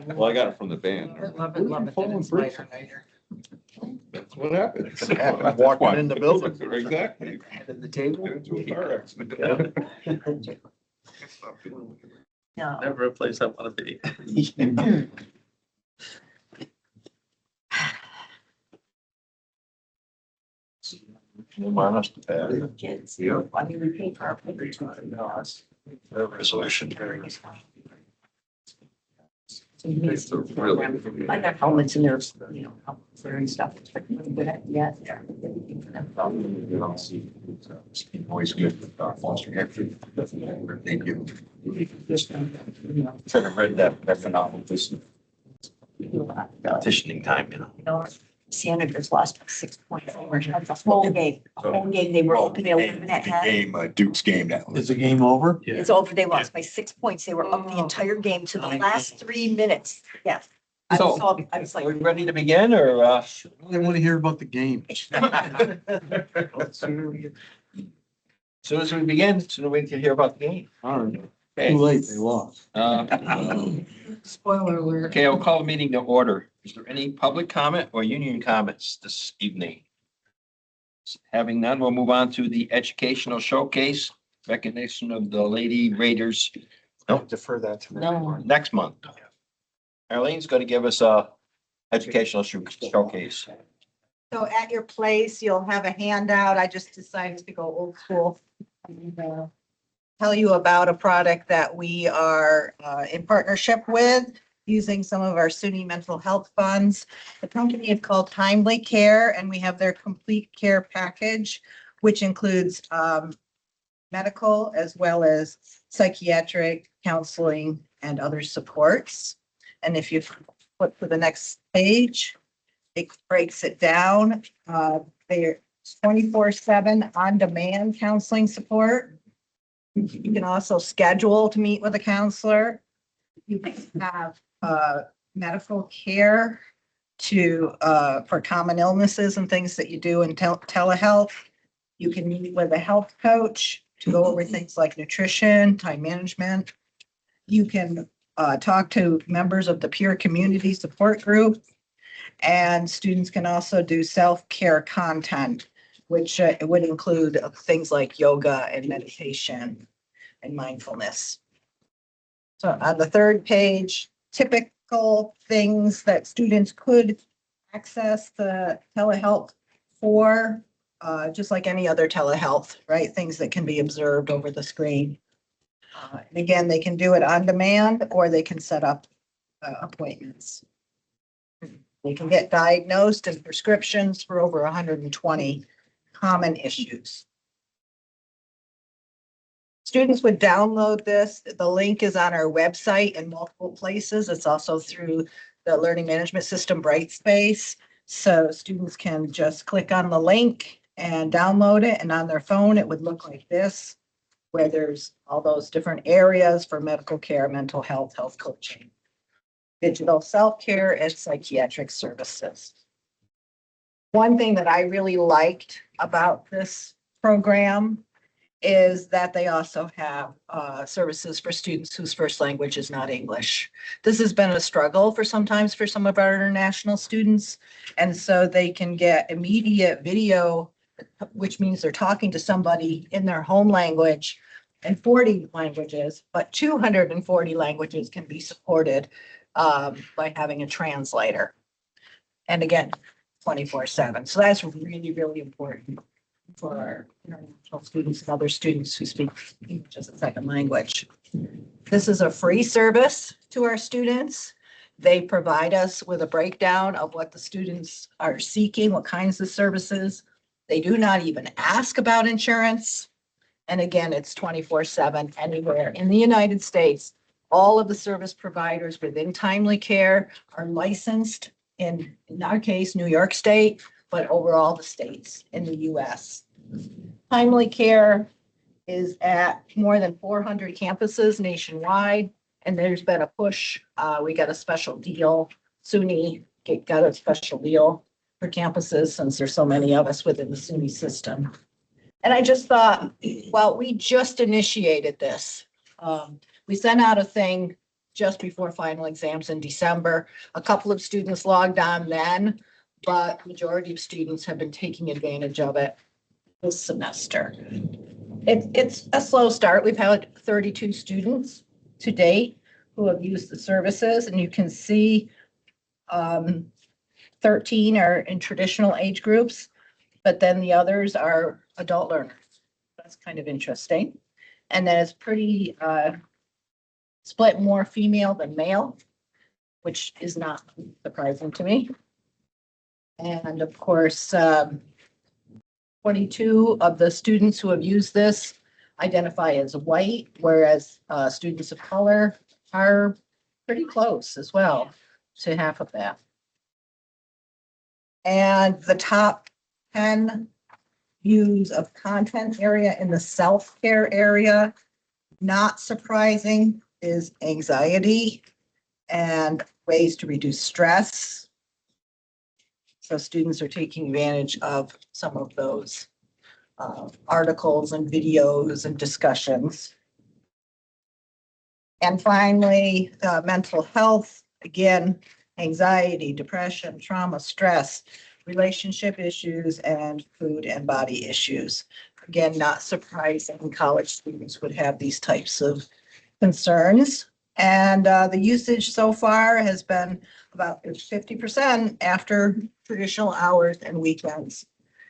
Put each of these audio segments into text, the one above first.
Well, I got it from the band. Love it that it's lighter. That's what happens. It happened walking in the building. Exactly. And the table. Get into a car accident. No. Never a place I want to be. Kids, I mean, we pay for our paper $200. Resolution. So you need It's a really- I got helmets in there, helmets there and stuff. Yeah. Always good with fostering effort. They do. Should have read that phenomenal petitioning time, Senators lost by 6 points. That's a whole game. A whole game. They were open. They were in that head. Game, Duke's game now. Is the game over? It's over. They lost by 6 points. They were up the entire game to the last 3 minutes. Yes. I So, was Are we like, ready to begin or? They want to hear about the game. Soon as we begin, soon we can hear about the game. Okay. late, they lost. spoiler alert. Okay, I'll call the meeting to order. Is there any public comment or union comments this evening? Having none, we'll move on to the educational showcase, recognition of the Lady Raiders Don't defer that to. No. next month. Arlene's going to give us a educational showcase. So at your place, you'll have a handout. I just decided to go old school. And, tell you about a product that we are in partnership with, using some of our SUNY mental health funds. The company is called Timely Care, and we have their complete care package, which includes medical as well as psychiatric counseling and other supports. And if you flip to the next page, it breaks it down. They're 24/7 on-demand counseling support. You can also schedule to meet with a counselor. You can have medical care for common illnesses and things that you do in telehealth. You can meet with a health coach to go over things like nutrition, time management. You can talk to members of the peer community support group. And students can also do self-care content, which it would include things like yoga and meditation and mindfulness. So on the third page, typical things that students could access the telehealth for, just like any other telehealth, right? Things that can be observed over the screen. And again, they can do it on demand or they can set up appointments. They can get diagnosed and prescriptions for over 120 common issues. Students would download this. The link is on our website in multiple places. It's also through the learning management system Brightspace. So students can just click on the link and download it. And on their phone, it would look like this, where there's all those different areas for medical care, mental health, health coaching, digital self-care, and psychiatric services. One thing that I really liked about this program is that they also have services for students whose first language is not English. This has been a struggle for some of our international students. And so they can get immediate video, which means they're talking to somebody in their home language in 40 languages, but 240 languages can be supported by having a translator. And again, 24/7. So that's really, really important for our international students and other students who speak English as a second language. This is a free service to our students. They provide us with a breakdown of what the students are seeking, what kinds of services. They do not even ask about insurance. And again, it's 24/7 anywhere in the United States. All of the service providers within Timely Care are licensed in our case, New York State, but over all the states in the US. Timely Care is at more than 400 campuses nationwide, and there's been a push. We got a special deal. SUNY got a special deal for campuses since there's so many of us within the SUNY system. And I just thought, well, we just initiated this. We sent out a thing just before final exams in December. A couple of students logged on then, but majority of students have been taking advantage of it this semester. It's a slow start. We've had 32 students to date who have used the services, and you can see 13 are in traditional age groups, but then the others are adult learners. That's kind of interesting. And then it's pretty split more female than male, which is not surprising to me. And of course, 22 of the students who have used this identify as white, whereas students of color are pretty close as well to half of that. And the top 10 views of content area in the self-care area, not surprising, is anxiety and ways to reduce stress. So students are taking advantage of some of those articles and videos and discussions. And finally, mental health, again, anxiety, depression, trauma, stress, relationship issues, and food and body issues. Again, not surprising college students would have these types of concerns. And the usage so far has been about 50% after traditional hours and weekends.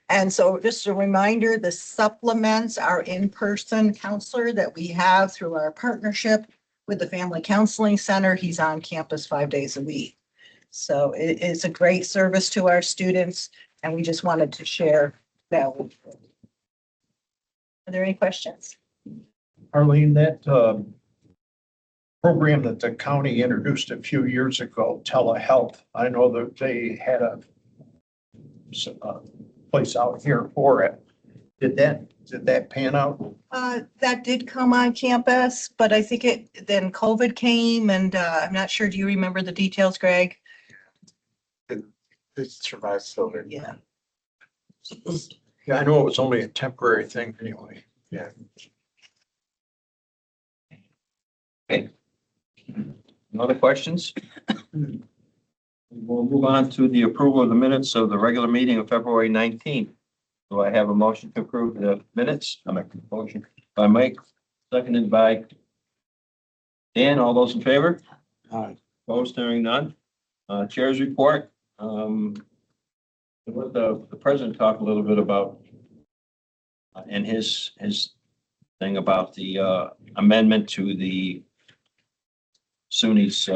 And so just a reminder, the supplements our in-person counselor that we have through our partnership with the Family Counseling Center. He's on campus 5 days a week. So it is a great service to our students, and we just wanted to share that with you. Are there any questions? Arlene, that program that the county introduced a few years ago, telehealth, I know that they had a place out here for it. Did that pan out? That did come on campus, but I think then COVID came, and I'm not sure. Do you remember the details, Greg? It survived COVID. Yeah. Yeah, I know it was only a temporary thing anyway. Yeah. No other questions? We'll move on to the approval of the minutes of the regular meeting of February 19th. Do I have a motion to approve the minutes? I'll make the motion. By Mike, seconded by Dan. All those in favor? Aye. Opposed, hearing none. Chair's report. Let the president talk a little bit about and his thing about the amendment to the SUNY's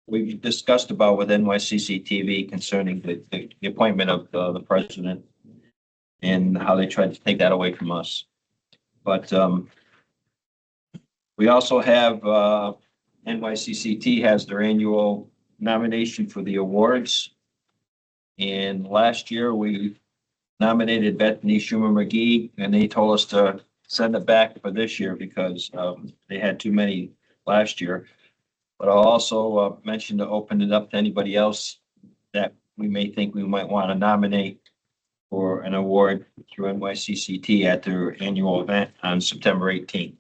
we discussed about with NYCC TV concerning the appointment of the president and how they tried to take that away from us. But we also have NYCCT has their annual nomination for the awards. And last year we nominated Bethany Schumer McGee, and they told us to send it back for this year because they had too many last year. But I'll also mention to open it up to anybody else that we may think we might want to nominate for an award through NYCCT at their annual event on September 18th.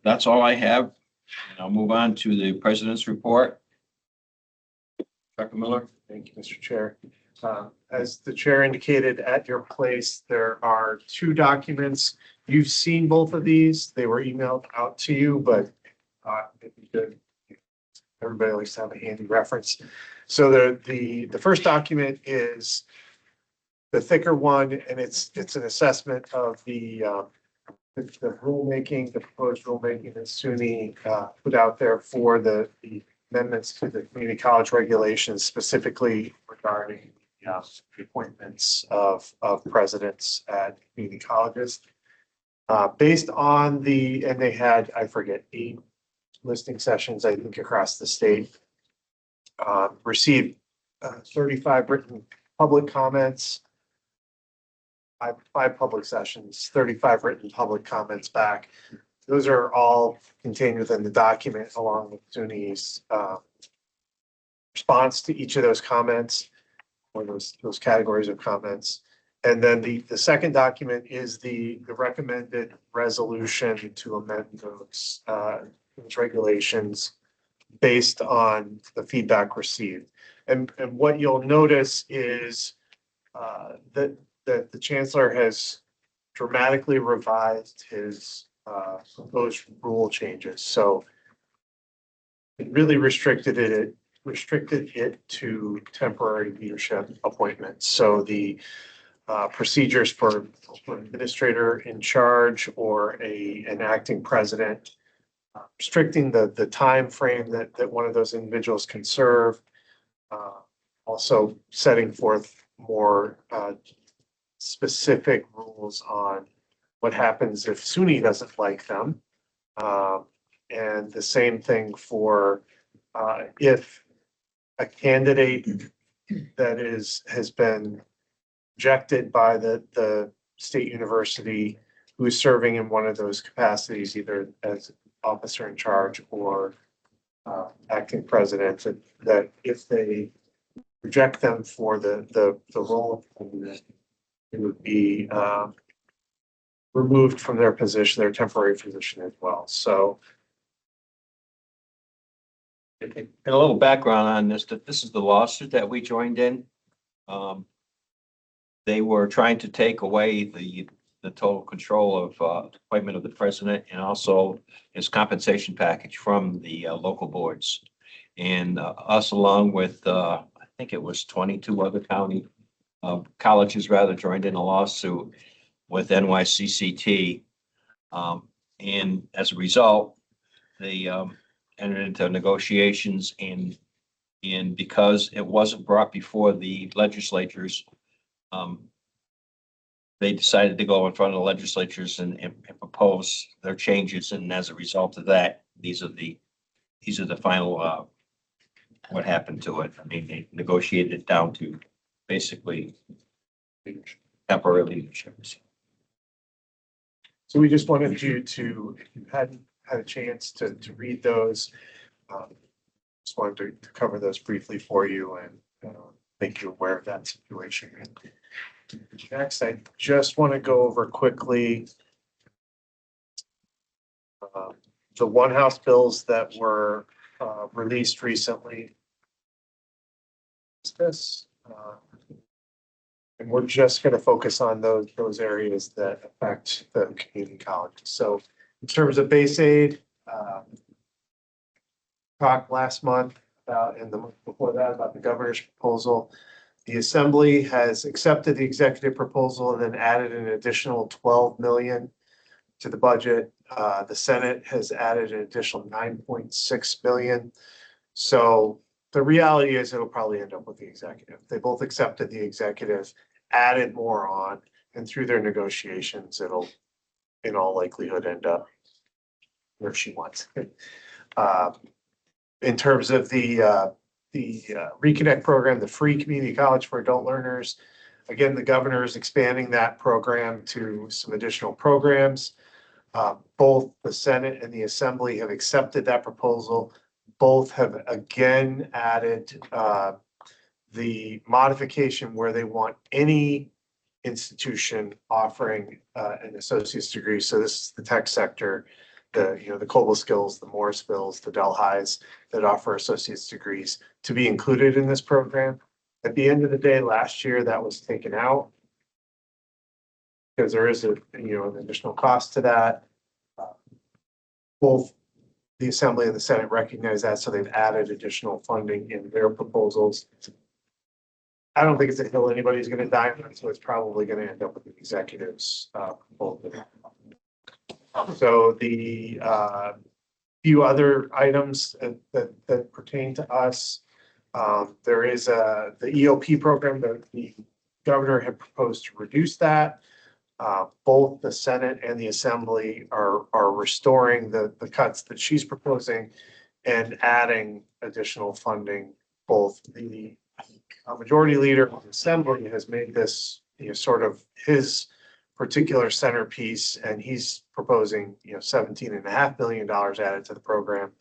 That's all I have. And I'll move on to the president's report. Dr. Miller. Thank you, Mr. Chair. As the chair indicated at your place, there are two documents. You've seen both of these. They were emailed out to you, but it'd be good. Everybody likes to have a handy reference. So the first document is the thicker one, and it's an assessment of the rulemaking, the proposed rulemaking that SUNY put out there for the amendments to the community college regulations, specifically regarding the appointments of presidents at community colleges. Based on and they had, I forget, 8 listing sessions, I think, across the state, received 35 written public comments, 5 public sessions, 35 written public comments back. Those are all contained within the document along with SUNY's response to each of those comments or those categories of comments. And then the second document is the recommended resolution to amend those regulations based on the feedback received. And what you'll notice is that the chancellor has dramatically revised his proposed rule changes. So it really restricted it to temporary leadership appointments. So the procedures for administrator in charge or an acting president, restricting the time frame that one of those individuals can serve. Also setting forth more specific rules on what happens if SUNY doesn't like them. And the same thing for if a candidate that has been rejected by the state university who is serving in one of those capacities, either as officer in charge or acting president, that if they reject them for the role, it would be removed from their position, their temporary position as well. So And a little background on this, that this is the lawsuit that we joined in. They were trying to take away the total control of appointment of the president and also his compensation package from the local boards. And us, along with, I think it was 22 other county colleges rather, joined in a lawsuit with NYCCT. And as a result, they entered into negotiations, and because it wasn't brought before the legislatures, they decided to go in front of the legislatures and propose their changes. And as a result of that, these are the final what happened to it. I mean, they negotiated it down to basically temporary leadership. So we just wanted you to, if you hadn't had a chance to read those, just wanted to cover those briefly for you and make you aware of that situation. Next, I just want to go over quickly the one house bills that were released recently. This. And we're just going to focus on those areas that affect the community college. So in terms of base aid, talked last month about, and the month before that, about the governor's proposal. The Assembly has accepted the executive proposal and then added an additional 12 million to the budget. The Senate has added an additional 9.6 million. So the reality is it'll probably end up with the executive. They both accepted the executive, added more on, and through their negotiations, it'll in all likelihood end up where she wants. In terms of the Reconnect program, the free community college for adult learners, again, the governor is expanding that program to some additional programs. Both the Senate and the Assembly have accepted that proposal. Both have again added the modification where they want any institution offering an associate's degree. So this is the tech sector, the Coble Skills, the Morrisvilles, the Delhis that offer associate's degrees to be included in this program. At the end of the day, last year that was taken out because there is an additional cost to that. Both the Assembly and the Senate recognize that, so they've added additional funding in their proposals. I don't think it's a hill anybody's going to die on, so it's probably going to end up with the executives. So the few other items that pertain to us, there is the EOP program that the governor had proposed to reduce that. Both the Senate and the Assembly are restoring the cuts that she's proposing and adding additional funding. Both the majority leader of the Assembly has made this sort of his particular centerpiece, and he's proposing $17.5 million added to the program.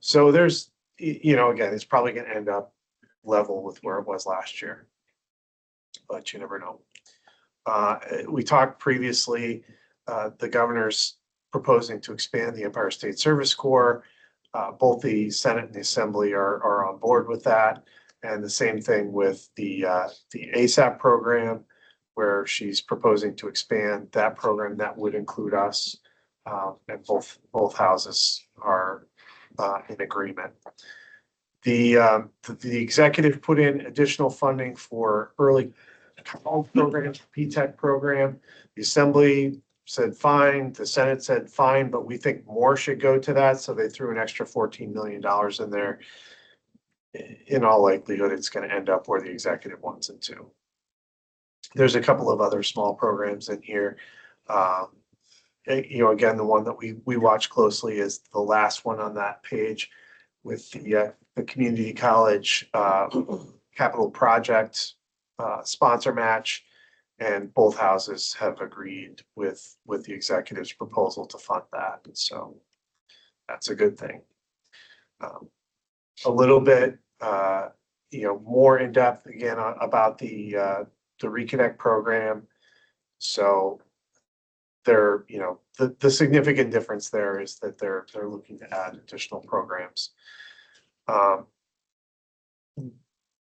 So there's again, it's probably going to end up level with where it was last year, but you never know. We talked previously, the governor's proposing to expand the Empire State Service Corps. Both the Senate and the Assembly are on board with that. And the same thing with the ASAP program, where she's proposing to expand that program. That would include us. And both houses are in agreement. The executive put in additional funding for early college programs, P-TECH program. The Assembly said fine, the Senate said fine, but we think more should go to that. So they threw an extra $14 million in there. In all likelihood, it's going to end up where the executive wants it to. There's a couple of other small programs in here. Again, the one that we watch closely is the last one on that page with the community college capital project sponsor match. And both houses have agreed with the executive's proposal to fund that. And so that's a good thing. A little bit, more in depth again about the Reconnect program. So they're, the significant difference there is that they're looking to add additional programs.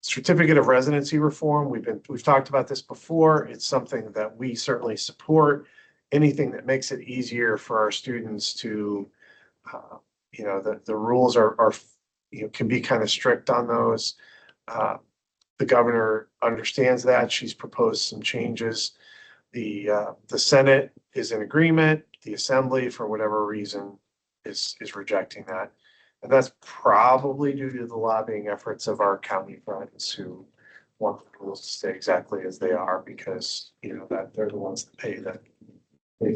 Certificate of residency reform. We've talked about this before. It's something that we certainly support. Anything that makes it easier for our students to, the rules are can be kind of strict on those. The governor understands that. She's proposed some changes. The Senate is in agreement. The Assembly, for whatever reason, is rejecting that. And that's probably due to the lobbying efforts of our county friends who want the rules to stay exactly as they are because, that they're the ones that pay the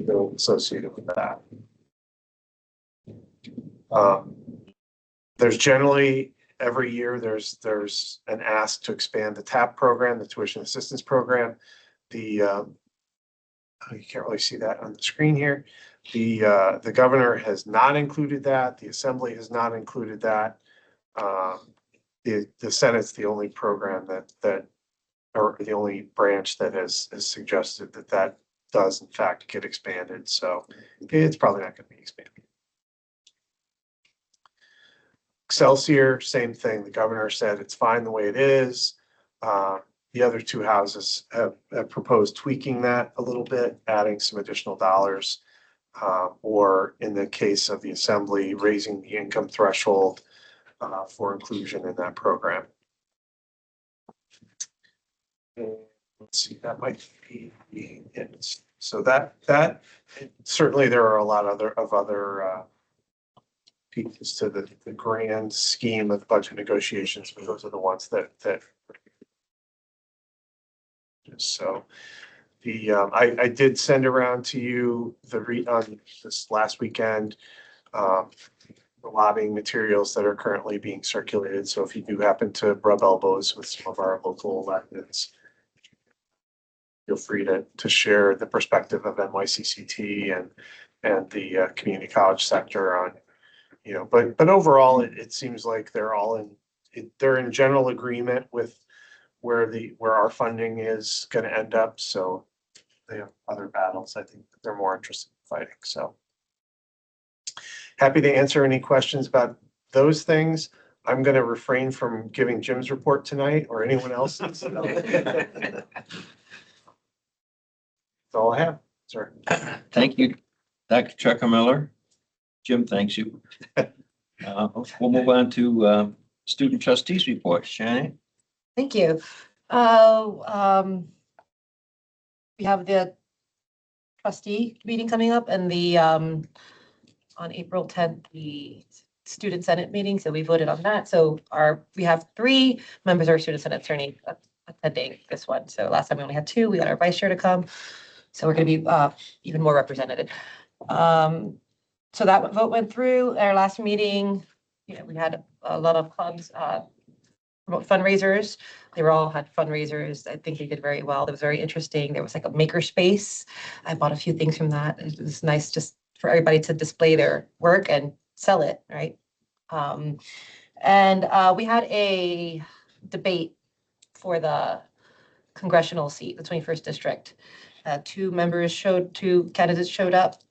bill associated with that. There's generally every year there's an ask to expand the TAP program, the tuition assistance program. You can't really see that on the screen here. The governor has not included that. The Assembly has not included that. The Senate's the only program or the only branch that has suggested that does in fact get expanded. So it's probably not going to be expanded. Excelsior, same thing. The governor said it's fine the way it is. The other two houses have proposed tweaking that a little bit, adding some additional dollars, or in the case of the Assembly, raising the income threshold for inclusion in that program. And let's see, that might be it. So that certainly there are a lot of other pieces to the grand scheme of budget negotiations, but those are the ones that so I did send around to you on this last weekend the lobbying materials that are currently being circulated. So if you do happen to rub elbows with some of our local electeds, feel free to share the perspective of NYCCT and the community college sector on, but overall it seems like they're in general agreement with where our funding is going to end up. So they have other battles I think that they're more interested in fighting. So happy to answer any questions about those things. I'm going to refrain from giving Jim's report tonight or anyone else's. That's all I have, sir. Thank you, Dr. Chuck Miller. Jim, thanks you. We'll move on to student trustees report. Shannon? Thank you. We have the trustee meeting coming up and on April 10th, the student senate meeting. So we voted on that. So we have 3 members of our student senate attorney attending this one. So last time we only had 2. We got our vice chair to come. So we're going to be even more represented. So that vote went through. At our last meeting, we had a lot of clubs promote fundraisers. They all had fundraisers. I think they did very well. It was very interesting. There was like a maker space. I bought a few things from that. It was nice just for everybody to display their work and sell it, right? And we had a debate for the congressional seat, the 21st district. Two candidates showed up.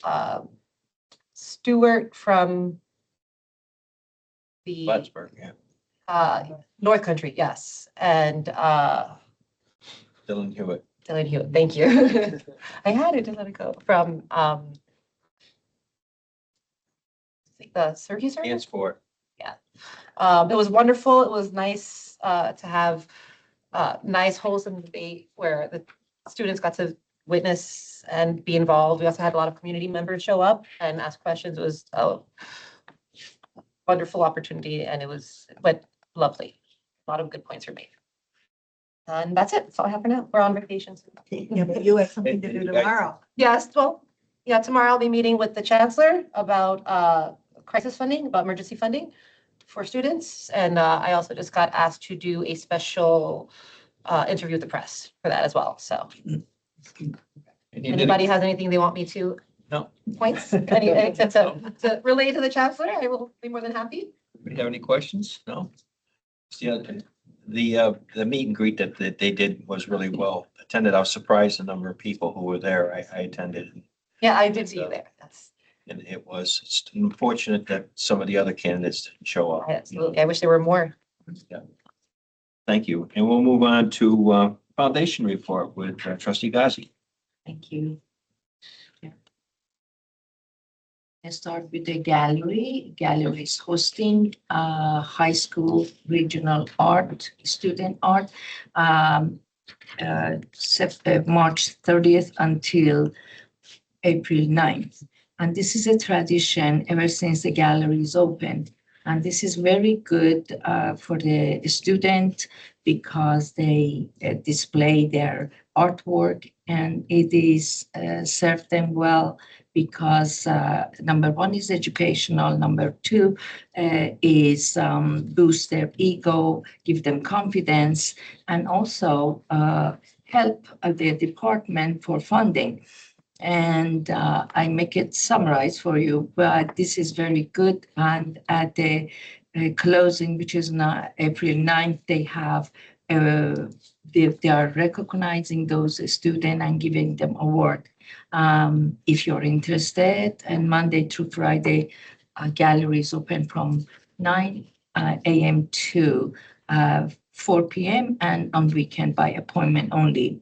Stewart from the Plattsburgh, yeah. North Country, yes, and Dylan Hewitt. Dylan Hewitt, thank you. I had it, just let it go, from the Syracuse area? And sport. It was wonderful. It was nice to have nice wholesome debate where the students got to witness and be involved. We also had a lot of community members show up and ask questions. It was a wonderful opportunity and it went lovely. A lot of good points were made. And that's it. That's all I have for now. We're on vacations. Yeah, but you have something to do tomorrow. Yes, well, yeah, tomorrow I'll be meeting with the chancellor about crisis funding, about emergency funding for students. And I also just got asked to do a special interview with the press for that as well. So anybody has anything they want me to? No. Points, anything to relay to the chancellor, I will be more than happy. Anybody have any questions? No? Yeah, the meet and greet that they did was really well attended. I was surprised the number of people who were there. I attended. Yeah, I did see you there. And it was unfortunate that some of the other candidates didn't show up. Absolutely. I wish there were more. Thank you. And we'll move on to foundation report with trustee Gazi. Thank you. Let's start with the gallery. Gallery is hosting high school regional art, student art, March 30th until April 9th. And this is a tradition ever since the gallery is open. And this is very good for the student because they display their artwork and it is served them well because number one is educational, number two is boost their ego, give them confidence, and also help the department for funding. And I make it summarize for you, but this is very good. And at the closing, which is not April 9th, they have they are recognizing those students and giving them award. If you're interested, and Monday through Friday, gallery is open from 9 a.m. to 4 p.m. and on weekend by appointment only.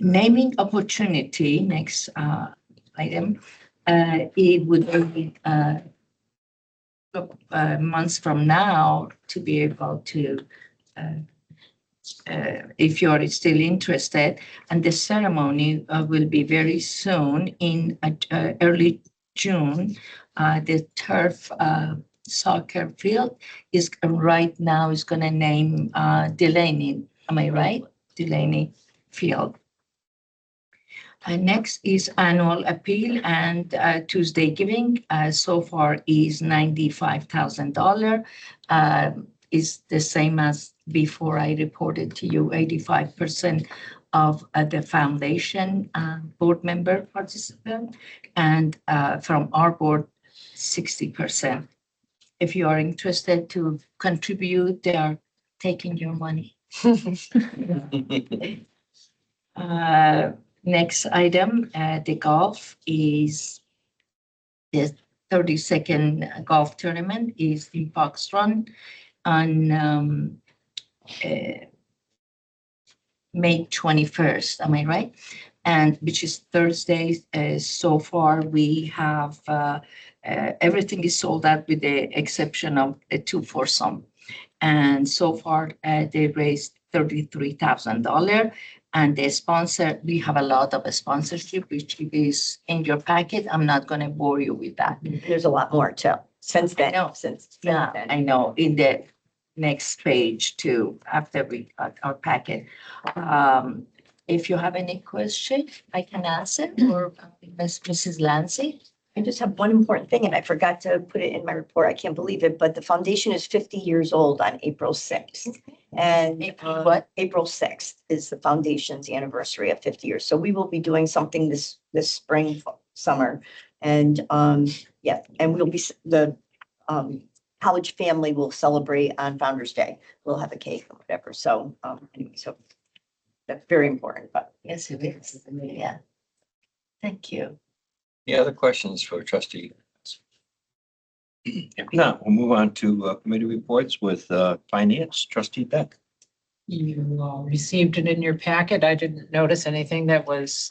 Naming opportunity, next item, it would be months from now to be able to, if you're still interested, and the ceremony will be very soon in early June. The turf soccer field is right now is going to name Delaney. Am I right? Delaney Field. Next is annual appeal and Tuesday giving. So far is $95,000. Is the same as before I reported to you, 85% of the foundation board member participant, and from our board, 60%. If you are interested to contribute, they are taking your money. Next item, the golf is the 32nd golf tournament is in Foxrun on May 21st. Am I right? And which is Thursday. So far, we have everything is sold out with the exception of a 2 foursome. And so far, they raised $33,000. And the sponsor, we have a lot of sponsorship, which is in your packet. I'm not going to bore you with that. There's a lot more too, since then. I know. Yeah, I know. In the next page too, after we got our packet. If you have any question, I can answer, or Mrs. Lancy. I just have one important thing, and I forgot to put it in my report. I can't believe it, but the foundation is 50 years old on April 6th. And What? April 6th is the foundation's anniversary of 50 years. So we will be doing something this spring, summer. And yeah, and we'll be, the college family will celebrate on Founder's Day. We'll have a cake or whatever. So anyway, so That's very important, but Yes, it is. Yeah. Thank you. Any other questions for trustee? If not, we'll move on to committee reports with finance, trustee Beck. You received it in your packet. I didn't notice anything that was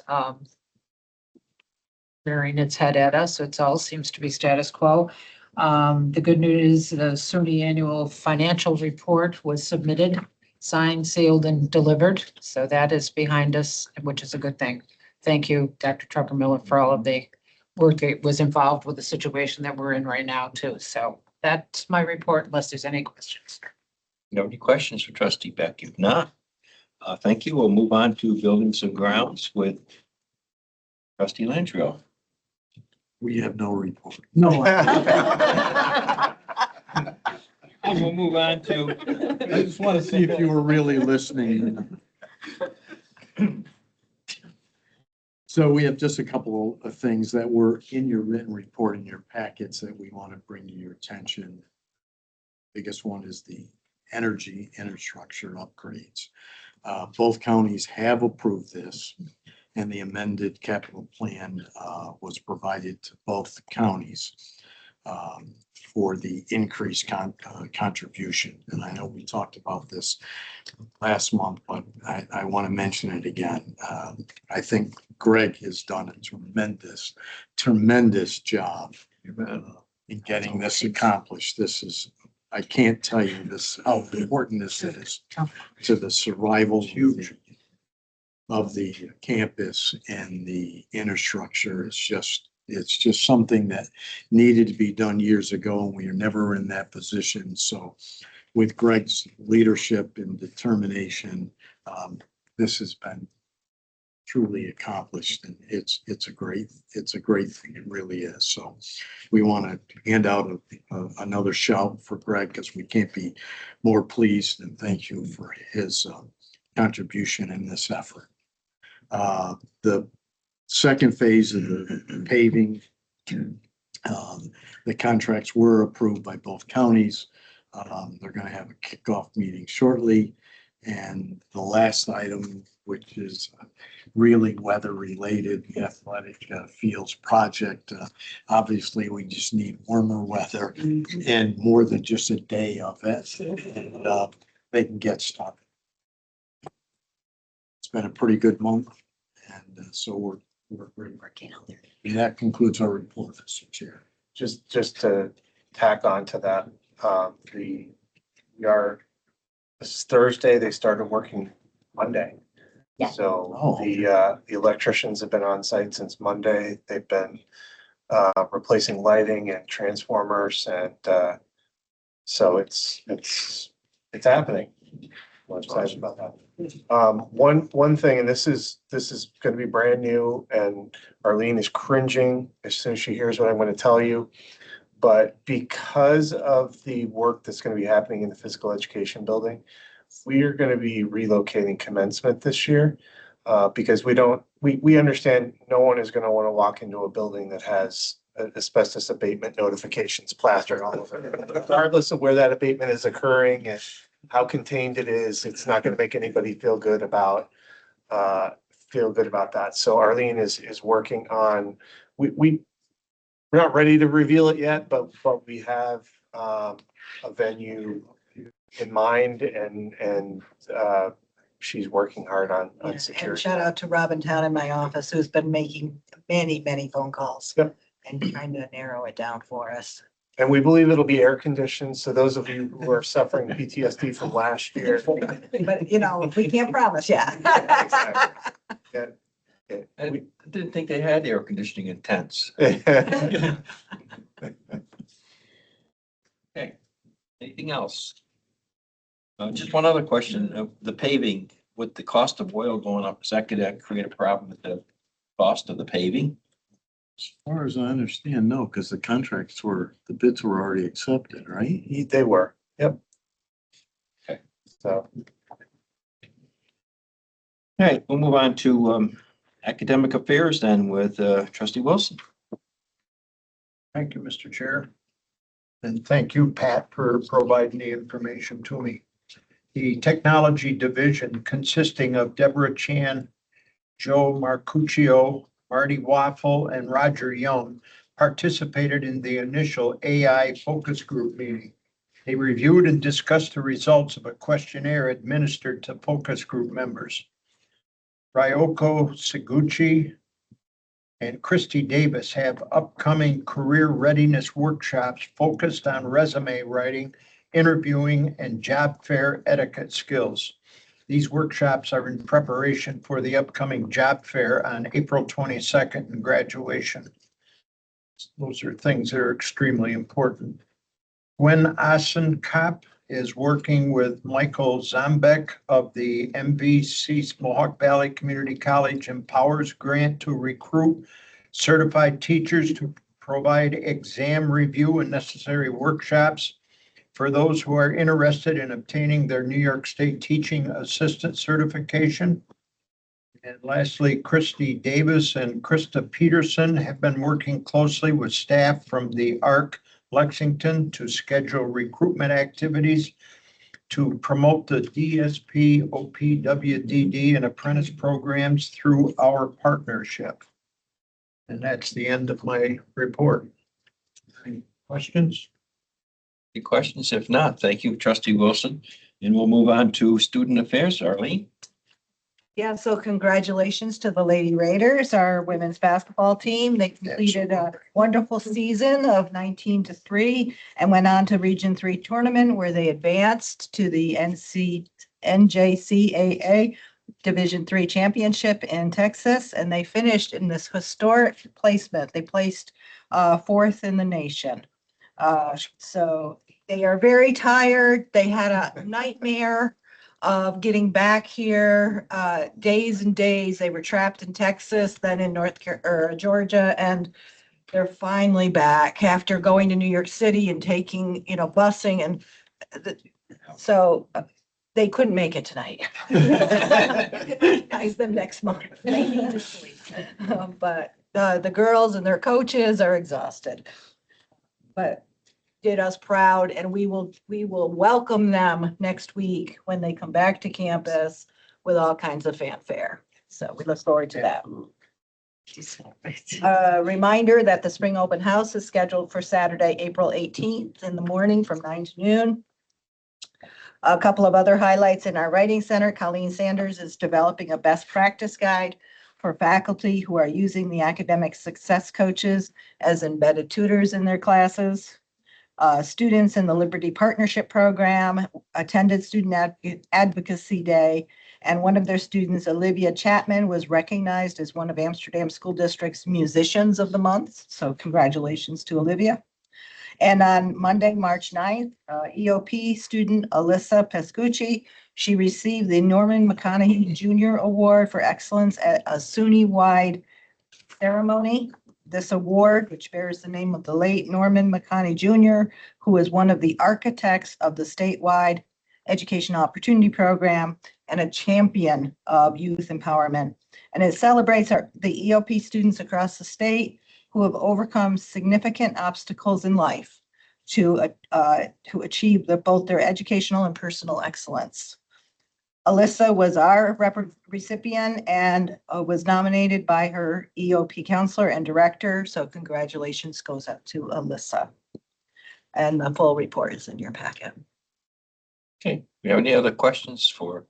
rearing its head at us. It all seems to be status quo. The good news is the SUNY annual financial report was submitted, signed, sealed, and delivered. So that is behind us, which is a good thing. Thank you, Dr. Trucker Miller, for all of the work that was involved with the situation that we're in right now too. So that's my report unless there's any questions. No, any questions for trustee Beck? If not, thank you. We'll move on to buildings and grounds with trustee Landrieu. We have no report. No, And we'll move on to, I just want to see if you were really listening. So we have just a couple of things that were in your written report in your packets that we want to bring to your attention. Biggest one is the energy infrastructure upgrades. Both counties have approved this, and the amended capital plan was provided to both counties for the increased contribution. And I know we talked about this last month, but I want to mention it again. I think Greg has done a tremendous job in getting this accomplished. This is, I can't tell you this, how important this is to the survival of the campus and the infrastructure. It's just something that needed to be done years ago, and we are never in that position. So with Greg's leadership and determination, this has been truly accomplished, and it's a great thing. It really is. So we want to hand out another shout for Greg, because we can't be more pleased, and thank you for his contribution in this effort. The second phase of the paving, the contracts were approved by both counties. They're going to have a kickoff meeting shortly. And the last item, which is really weather related, the athletic fields project. Obviously, we just need warmer weather and more than just a day of it. And they can get started. It's been a pretty good month. And so we're working out there. and that concludes our report, Mr. Chair. Just to tack on to that, we are, this is Thursday, they started working Monday. Yeah. So Oh. the electricians have been on site since Monday. They've been replacing lighting and transformers, and so it's happening. I'm excited about that. One thing, and this is going to be brand new, and Arlene is cringing as soon as she hears what I'm going to tell you. But because of the work that's going to be happening in the physical education building, we are going to be relocating commencement this year, because we understand no one is going to want to walk into a building that has asbestos abatement notifications plastered all over it. Regardless of where that abatement is occurring and how contained it is, it's not going to make anybody feel good about that. So Arlene is working on, we're not ready to reveal it yet, but we have a venue in mind, and she's working hard on And security. shout out to Robin Town in my office, who's been making many phone calls. Yep. And trying to narrow it down for us. And we believe it'll be air conditioned. So those of you who are suffering PTSD from last year. But, you know, we can't promise, yeah. Yeah. I didn't think they had air conditioning in tents. Yeah. Okay, anything else? Just one other question, the paving, with the cost of oil going up, is that gonna create a problem with the cost of the paving? As far as I understand, no, because the bids were already accepted, right? They were, yep. Okay. So, All right, we'll move on to academic affairs then with trustee Wilson. thank you, Mr. Chair. And thank you, Pat, for providing the information to me. The Technology Division, consisting of Deborah Chan, Joe Marcuccio, Marty Waffle, and Roger Young, participated in the initial AI focus group meeting. They reviewed and discussed the results of a questionnaire administered to focus group members. Ryoko Seguchi and Christy Davis have upcoming career readiness workshops focused on resume writing, interviewing, and job fair etiquette skills. These workshops are in preparation for the upcoming job fair on April 22nd and graduation. Those are things that are extremely important. Gwen Asenkop is working with Michael Zombek of the MVC Mohawk Valley Community College Empowers Grant to recruit certified teachers to provide exam review and necessary workshops for those who are interested in obtaining their New York State Teaching Assistant certification. And lastly, Christy Davis and Krista Peterson have been working closely with staff from the ARC Lexington to schedule recruitment activities to promote the DSP, OPWDD, and apprentice programs through our partnership. And that's the end of my report. Any questions? Any questions? If not, thank you, Trustee Wilson. And we'll move on to student affairs. Arlene? Yeah, so congratulations to the Lady Raiders, our women's basketball team. They completed a wonderful season of 19-3 and went on to Region 3 tournament where they advanced to the NJCAA Division 3 championship in Texas, and they finished in this historic placement. They placed fourth in the nation. So they are very tired. They had a nightmare of getting back here, days and days. They were trapped in Texas, then in Georgia, and they're finally back after going to New York City and taking, busing. And so they couldn't make it tonight. Guys, them next month. They need to sleep. But the girls and their coaches are exhausted. But did us proud, and we will welcome them next week when they come back to campus with all kinds of fanfare. So we look forward to that. Reminder that the spring open house is scheduled for Saturday, April 18th in the morning from 9 to noon. A couple of other highlights in our writing center. Colleen Sanders is developing a best practice guide for faculty who are using the academic success coaches as embedded tutors in their classes. Students in the Liberty Partnership Program attended Student Advocacy Day, and one of their students, Olivia Chapman, was recognized as one of Amsterdam School District's Musicians of the Month. So congratulations to Olivia. And on Monday, March 9th, EOP student Alyssa Pescucci, she received the Norman McConaughey Jr. Award for Excellence at a SUNY-wide ceremony. This award, which bears the name of the late Norman McConaughey Jr., who is one of the architects of the statewide Education Opportunity Program and a champion of youth empowerment. And it celebrates the EOP students across the state who have overcome significant obstacles in life to achieve both their educational and personal excellence. Alyssa was our recipient and was nominated by her EOP counselor and director. So congratulations goes out to Alyssa. And the full report is in your packet. Okay, do you have any other questions for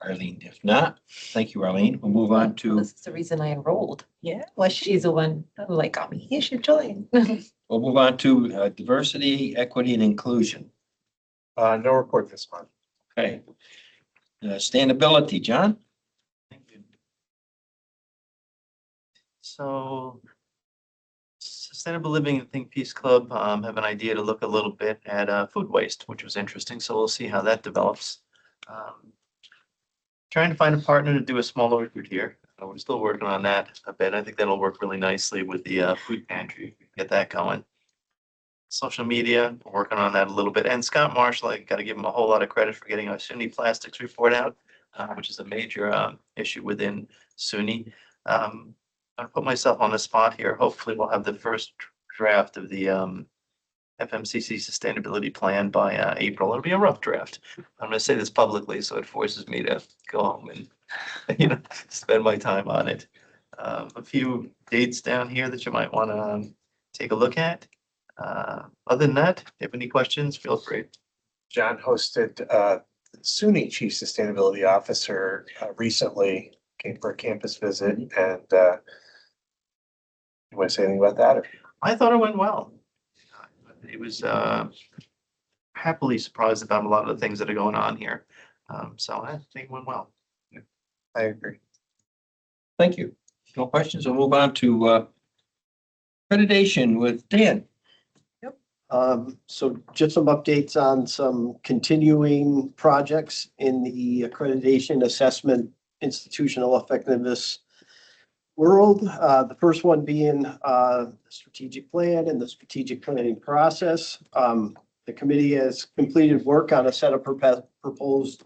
Arlene? If not, thank you, Arlene. We'll move on to, This is the reason I enrolled. Yeah, well, She's the one who got me. You should join. we'll move on to diversity, equity, and inclusion. No report this month. Okay. Sustainability, John? So Sustainable Living and Think Peace Club have an idea to look a little bit at food waste, which was interesting. So we'll see how that develops. Trying to find a partner to do a smaller group here. We're still working on that a bit. I think that'll work really nicely with the food pantry. Get that going. Social media, we're working on that a little bit. And Scott Marshall, I got to give him a whole lot of credit for getting our SUNY plastics report out, which is a major issue within SUNY. I'll put myself on the spot here. Hopefully we'll have the first draft of the FMCC sustainability plan by April. It'll be a rough draft. I'm gonna say this publicly, so it forces me to go home and, spend my time on it. A few dates down here that you might want to take a look at. Other than that, if you have any questions, feel free. John hosted SUNY Chief Sustainability Officer recently, came for a campus visit, and you want to say anything about that? Or? I thought it went well. It was happily surprised about a lot of the things that are going on here. So I think it went well. I agree. Thank you. No questions. We'll move on to accreditation with Dan. So just some updates on some continuing projects in the accreditation assessment institutional effectiveness world. The first one being the strategic plan and the strategic planning process. The committee has completed work on a set of proposed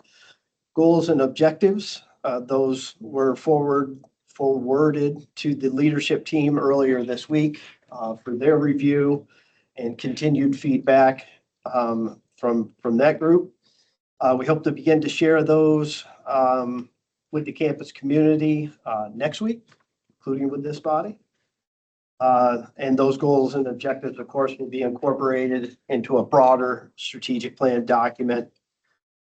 goals and objectives. Those were forwarded to the leadership team earlier this week for their review and continued feedback from that group. We hope to begin to share those with the campus community next week, including with this body. And those goals and objectives, of course, will be incorporated into a broader strategic plan document.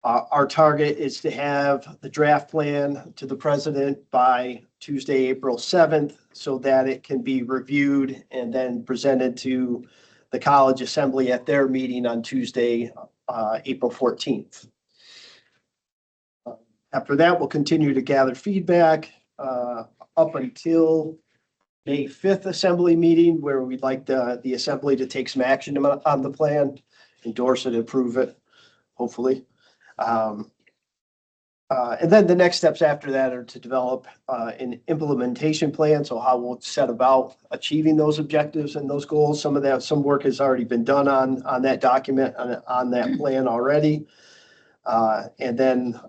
Our target is to have the draft plan to the president by Tuesday, April 7th, so that it can be reviewed and then presented to the college assembly at their meeting on Tuesday, April 14th. After that, we'll continue to gather feedback up until May 5th assembly meeting, where we'd like the assembly to take some action on the plan, endorse it, approve it, hopefully. And then the next steps after that are to develop an implementation plan. So how we'll set about achieving those objectives and those goals. Some work has already been done on that document, on that plan already. And then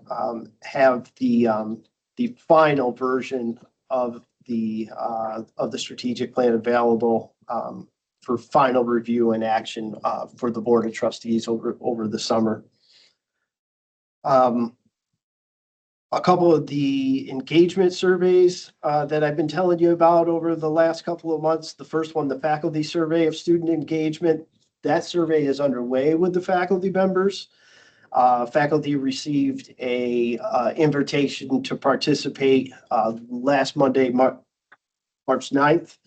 have the final version of the strategic plan available for final review and action for the Board of Trustees over the summer. A couple of the engagement surveys that I've been telling you about over the last couple of months. The first one, the faculty survey of student engagement. That survey is underway with the faculty members. Faculty received a invitation to participate last Monday, March 9th.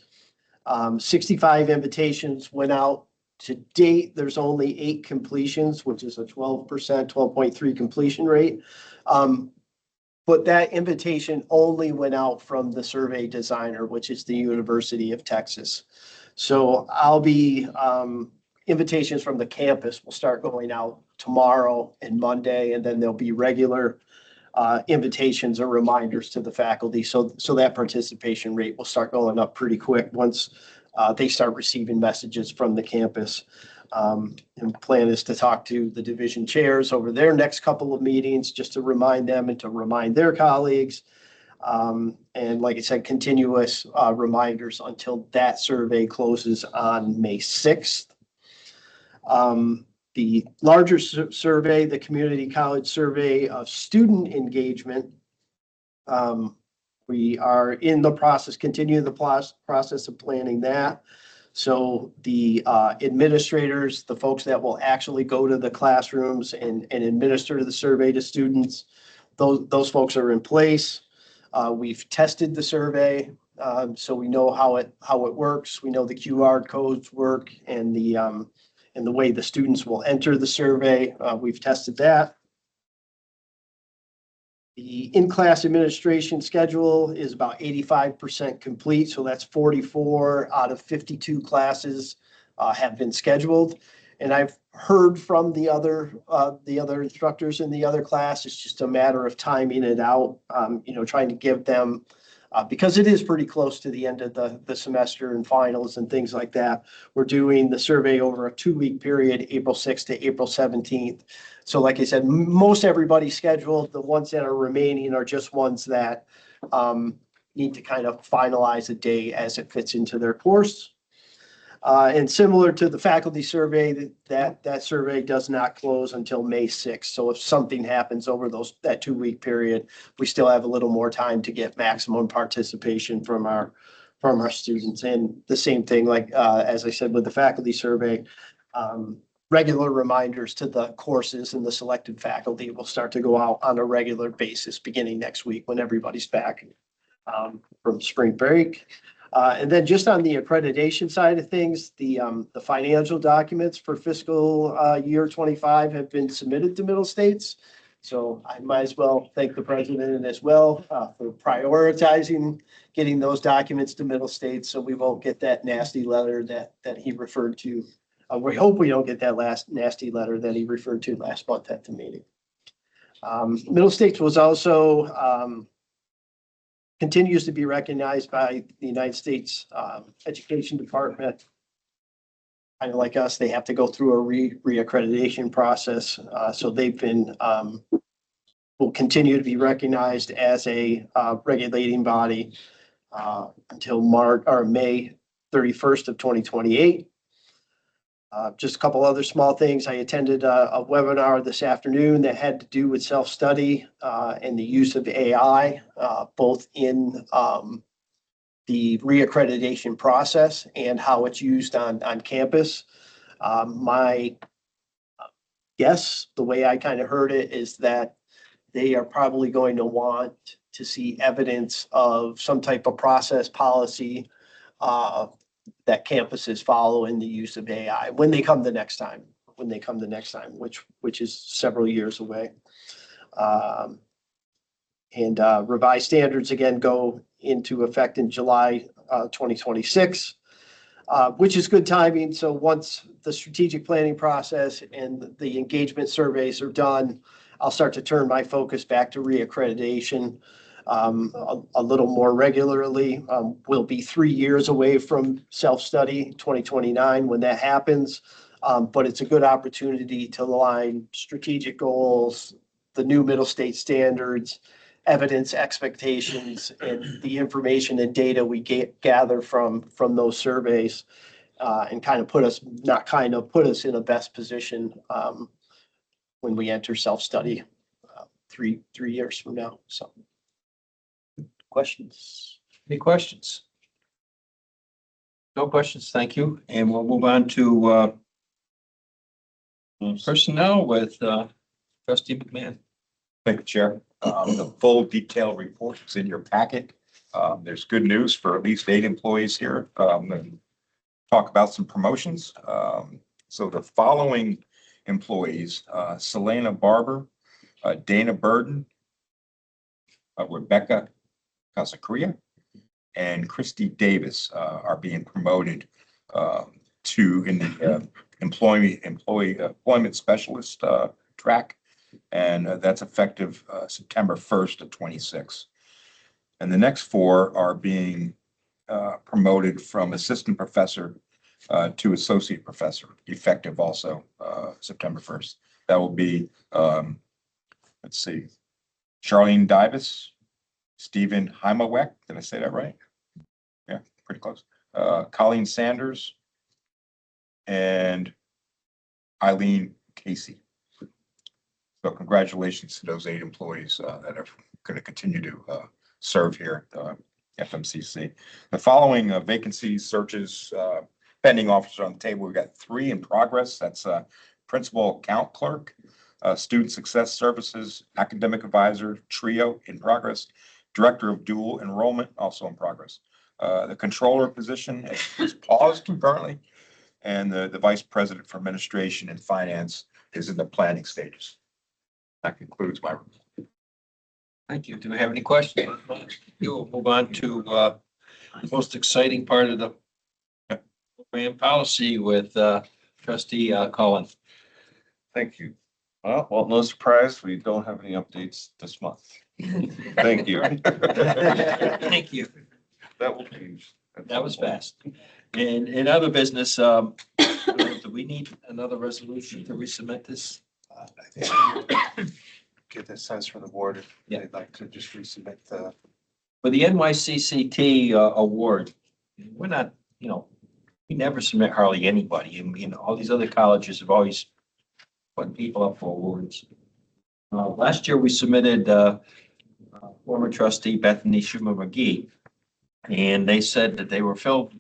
65 invitations went out. To date, there's only 8 completions, which is a 12%, 12.3 completion rate. But that invitation only went out from the survey designer, which is the University of Texas. So invitations from the campus will start going out tomorrow and Monday, and then there'll be regular invitations or reminders to the faculty. So that participation rate will start going up pretty quick once they start receiving messages from the campus. And the plan is to talk to the division chairs over their next couple of meetings, just to remind them and to remind their colleagues. And like I said, continuous reminders until that survey closes on May 6th. The larger survey, the community college survey of student engagement, we are in the process, continuing the process of planning that. So the administrators, the folks that will actually go to the classrooms and administer the survey to students, those folks are in place. We've tested the survey, so we know how it works. We know the QR codes work and the way the students will enter the survey. We've tested that. The in-class administration schedule is about 85% complete, so that's 44 out of 52 classes have been scheduled. And I've heard from the other instructors in the other class. It's just a matter of timing it out, trying to give them, because it is pretty close to the end of the semester and finals and things like that. We're doing the survey over a 2-week period, April 6th to April 17th. So like I said, most everybody's scheduled. The ones that are remaining are just ones that need to kind of finalize a day as it fits into their course. And similar to the faculty survey, that survey does not close until May 6th. So if something happens over that 2-week period, we still have a little more time to get maximum participation from our students. And the same thing, like, as I said, with the faculty survey, regular reminders to the courses and the selected faculty will start to go out on a regular basis beginning next week when everybody's back from spring break. And then just on the accreditation side of things, the financial documents for fiscal year 25 have been submitted to Middle States. So I might as well thank the president as well for prioritizing getting those documents to Middle States, so we won't get that nasty letter that he referred to. We hope we don't get that last nasty letter that he referred to last month at the meeting. Middle States was also continues to be recognized by the United States Education Department. Kind of like us, they have to go through a reaccreditation process. So they've been will continue to be recognized as a regulating body until May 31st of 2028. Just a couple other small things. I attended a webinar this afternoon that had to do with self-study and the use of AI, both in the reaccreditation process and how it's used on campus. My guess, the way I kind of heard it, is that they are probably going to want to see evidence of some type of process policy that campuses follow in the use of AI when they come the next time, which is several years away. And revised standards again go into effect in July 2026, which is good timing. So once the strategic planning process and the engagement surveys are done, I'll start to turn my focus back to reaccreditation a little more regularly. We'll be 3 years away from self-study, 2029 when that happens. But it's a good opportunity to align strategic goals, the new middle state standards, evidence expectations, and the information and data we gather from those surveys, and put us in a best position when we enter self-study 3 years from now. So. Questions? Any questions? No questions, thank you. And we'll move on to personnel with trustee McMahon. Thank you, Chair. The full detailed report is in your packet. There's good news for at least 8 employees here. And talk about some promotions. So the following employees, Selena Barber, Dana Burden, Rebecca Casacuria, and Christy Davis are being promoted to in the employment specialist track. And that's effective September 1st of 26. And the next 4 are being promoted from assistant professor to associate professor, effective also September 1st. That will be, let's see, Charlene Davis, Stephen Heimowek, did I say that right? Yeah, pretty close. Colleen Sanders and Eileen Casey. So congratulations to those 8 employees that are going to continue to serve here at FMCC. The following vacancies, searches, pending officer on the table, we've got 3 in progress. That's principal account clerk, student success services, academic advisor, trio in progress, director of dual enrollment, also in progress. The controller position is paused currently, and the vice president for administration and finance is in the planning stages. That concludes my report. Thank you. Do we have any questions? We'll move on to the most exciting part of the program policy with trustee Cullen. Thank you. Well, no surprise, we don't have any updates this month. Thank you. Thank you. That will change. That was fast. And in other business, do we need another resolution to resubmit this? I think get the sense from the board if they'd like to just resubmit For the NYCCT award, we're not, we never submit hardly anybody. I mean, all these other colleges have always put people up for awards. Last year, we submitted former trustee Bethany Schumer McGee, and they said that they were filled,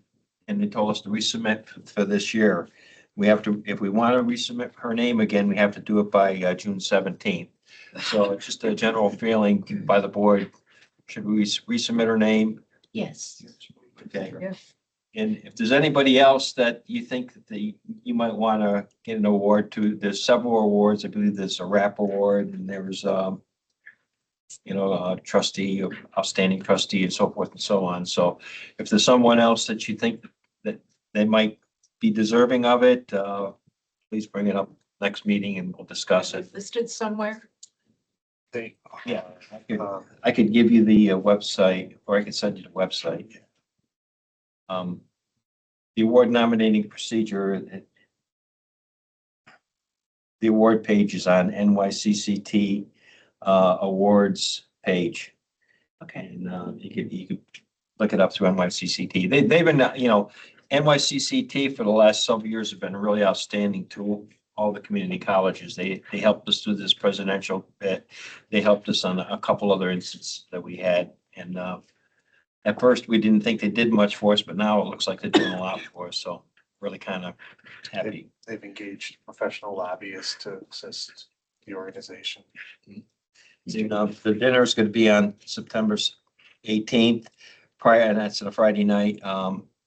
and they told us to resubmit for this year. We have to, if we want to resubmit her name again, we have to do it by June 17th. So it's just a general feeling by the board. Should we resubmit her name? Yes. Okay. Yes. And if there's anybody else that you think that you might want to get an award to, there's several awards. I believe there's a RAP award and there's, a trustee, outstanding trustee and so forth and so on. So if there's someone else that you think that they might be deserving of it, please bring it up next meeting and we'll discuss it. Listed somewhere? They, Yeah, I could give you the website, or I could send you the website. The award nominating procedure, the award page is on NYCCT awards page. Okay. And you could look it up through NYCCT. They've been, NYCCT for the last several years have been really outstanding to all the community colleges. They helped us through this presidential bit. They helped us on a couple other instances that we had. And at first, we didn't think they did much for us, but now it looks like they're doing a lot for us. So really kind of happy. they've engaged professional lobbyists to assist the organization. The dinner is going to be on September 18th. Prior, and that's on a Friday night.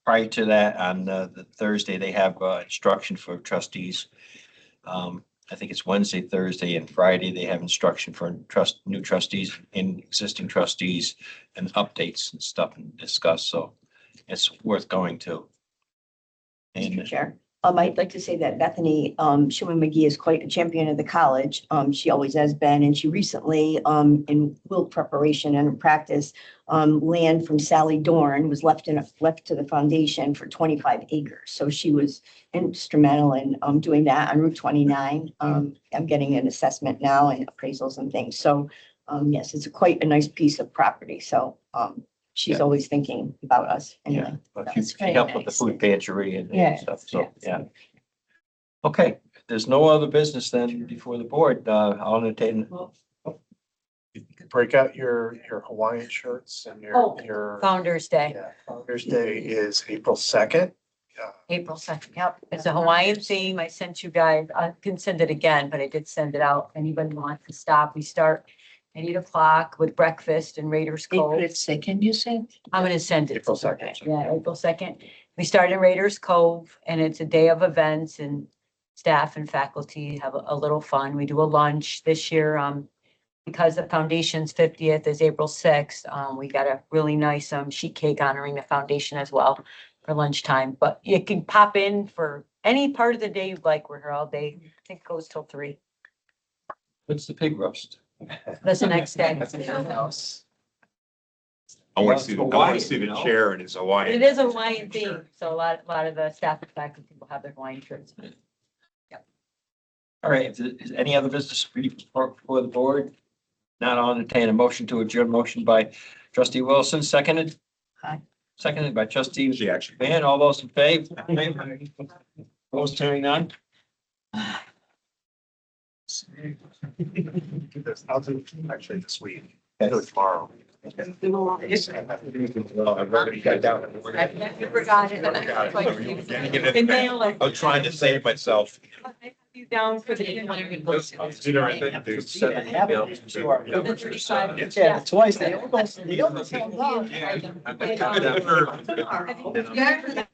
Prior to that, on the Thursday, they have instruction for trustees. I think it's Wednesday, Thursday, and Friday. They have instruction for new trustees and existing trustees and updates and stuff and discuss. So it's worth going to. Mr. And Chair, I'd like to say that Bethany Schuman McGee is quite a champion of the college. She always has been, and she recently, in will preparation and practice, land from Sally Dorn was left to the foundation for 25 acres. So she was instrumental in doing that on Route 29. I'm getting an assessment now and appraisals and things. So yes, it's quite a nice piece of property. So she's Yeah. always thinking about us anyway. yeah, but That's she very helped with the nice. food pantry and Yes, stuff. So, yes. yeah. Okay, if there's no other business then before the board. I'll entertain. You could break out your Hawaiian shirts and Oh, your, Founder's Day, yeah, Founder's Day is April 2nd. April 2nd. Yep, it's a Hawaiian theme. I sent you guys, I can send it again, but I did send it out. If anybody wants to stop, we start at 8 o'clock with breakfast in Raiders Cove. April 2nd, you said? I'm gonna send it. April 2nd. Yeah, April 2nd. We start in Raiders Cove and it's a day of events and staff and faculty have a little fun. We do a lunch this year. Because the foundation's 50th is April 6th, we got a really nice sheet cake honoring the foundation as well for lunchtime. But you can pop in for any part of the day you'd like. We're here all day. I think it goes till 3. What's the pig roast? That's the next day. I want to see, I want to see the chair and his Hawaiian. It is a Hawaiian theme, so a lot of the staff and faculty will have their Hawaiian shirts. All right, is any other business for the board? Not on entertain a motion to adjourn. Motion by trustee Wilson, seconded. Aye. Seconded by trustee The action. Van. All those in favor? Opposed, hearing none? I'll do actually this week. I'll do it tomorrow. I've already got down. I forgot it. and I was like, and they were like, I'm trying to save myself. I have you down for the. Yeah, twice. They almost held up. Yeah.